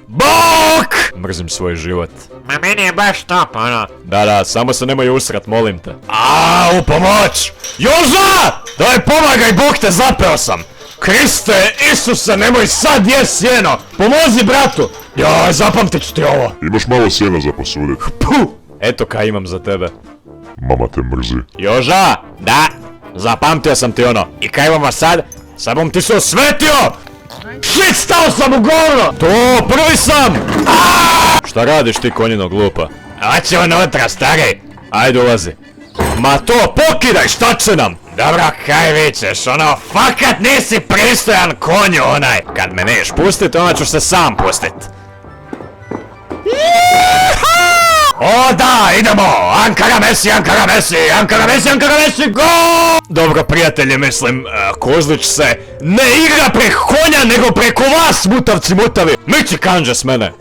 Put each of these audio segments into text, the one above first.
Bok! Mrzim svoj život. Ma meni je baš top, ono. Da, samo se nemoj usrat, molim te. U pomoć! Joža! Daj pomagaj, Bog te, zapeo sam! Kriste, Isuse, nemoj sad jest sjeno! Pomozi bratu! Joj, zapamtit ću ti ovo! Imaš malo sjena za posudit. Puh! Eto kaj imam za tebe. Mama te mrzi. Joža! Da! Zapamtio sam ti ono. I kaj imamo sad? Sad bom ti se osvetio! Shit, stao sam u govno! To, prvi sam! Šta radiš ti, konjino glupa? Hoće unutra, stari. Ajde, ulazi. Ma to, pokidaj, šta će nam? Dobro, kaj vičeš, ono, fakat nisi pristojan konju, onaj. Kad me neš pustit, onda ću se sam pustit. O da, idemo! Ankara Messi, Ankara Messi, Ankara Messi, Ankara Messi, gol! Dobro, prijatelji, mislim, Kozlić se ne igra preko konja, nego preko vas, mutavci mutavi! Mići kanđe s mene!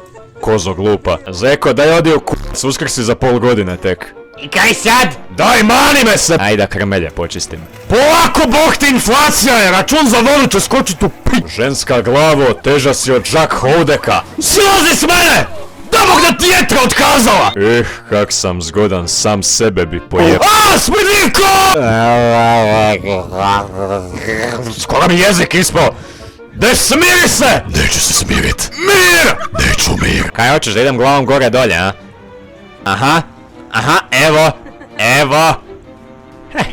Kozo glupa. Zeko, daj odi u k***c, uskrsi za pol godine tek. I kaj sad? Daj, mani me se! Ajde, krmelje, počistim. Polako, bog ti, inflacija je, račun za vodu će skočit u pi... Ženska glavo, teža si od Jack Houdeka. Silazi s mene! Da bog da ti jetra otkazala! Kak sam zgodan, sam sebe bi pojeo. Smrdljivko! Skoro mi jezik ispao. Deš, smiri se! Neću se smirit. Mir! Neću mir. Kaj hoćeš, da idem glavom gore dolje, a? Aha, evo.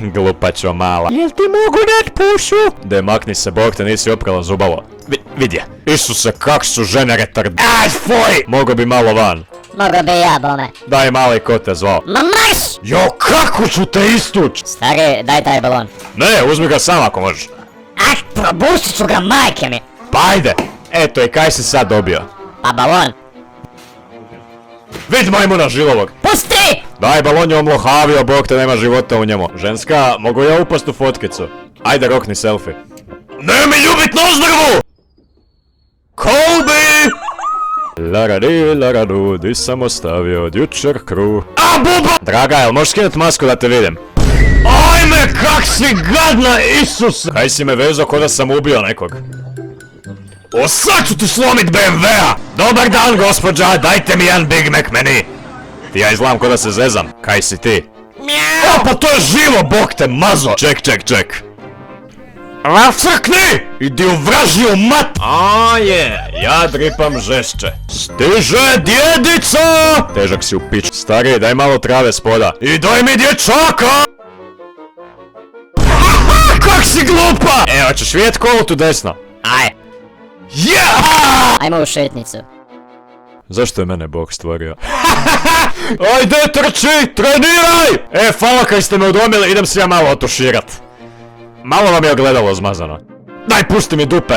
Glupačo mala. Jel ti mogu dat pušu? Daj, makni se, bog te, nisi oprala zubalo. Vidje. Isuse, kak su žene retard... Fuj! Mogo bi malo van. Mogo bi ja, bome. Daj, mali, ko te zvao? Ma marš! Jo, kako ću te istuć? Stari, daj taj balon. Ne, uzmi ga sam ako možeš. Probustit ću ga, majke mi. Pa ajde. Eto, i kaj si sad dobio? Pa balon. Vid majmuna žilovog. Pusti! Daj, balon je omlohavio, bog te, nema života u njemu. Ženska, mogu ja upast u fotkicu? Ajde, rokni selfie. Ne mi ljubit nozdrvu! Kolbi! Laradu, di sam ostavio od jučer kru. Buba! Draga, jel možeš skinut masku da te vidim? Ajme, kak si gadna, Isus! Kaj si me vezao ko da sam ubio nekog? Sad ću ti slomit BMW-a! Dobar dan, gospođa, dajte mi jedan Big Mac meni! Ti ja izgledam ko da se zezam, kaj si ti? Mjau! Pa to je živo, bog te mazo! Ček. Crkni! Idi u vražiju mat! Ja dripam žešće. Stiže djedica! Težak si u pič. Stari, daj malo trave spoda. I daj mi dječaka! Kak si glupa! Hoćeš vidjet kolu tu desno? Aj. Ajmo u šetnicu. Zašto je mene Bog stvorio? Ajde, trči! Treniraj! Hvala kaj ste me udomili, idem se ja malo otuširat. Malo vam je ogledalo zmazano. Daj, pusti mi dupe.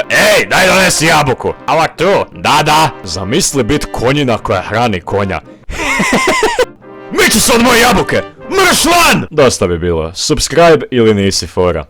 Daj donesi jabuku. Ava tu. Da. Zamisli bit konjina koja hrani konja. Miči se od moje jabuke! Mrš van! Dosta bi bilo. Subscribe ili nisi fora.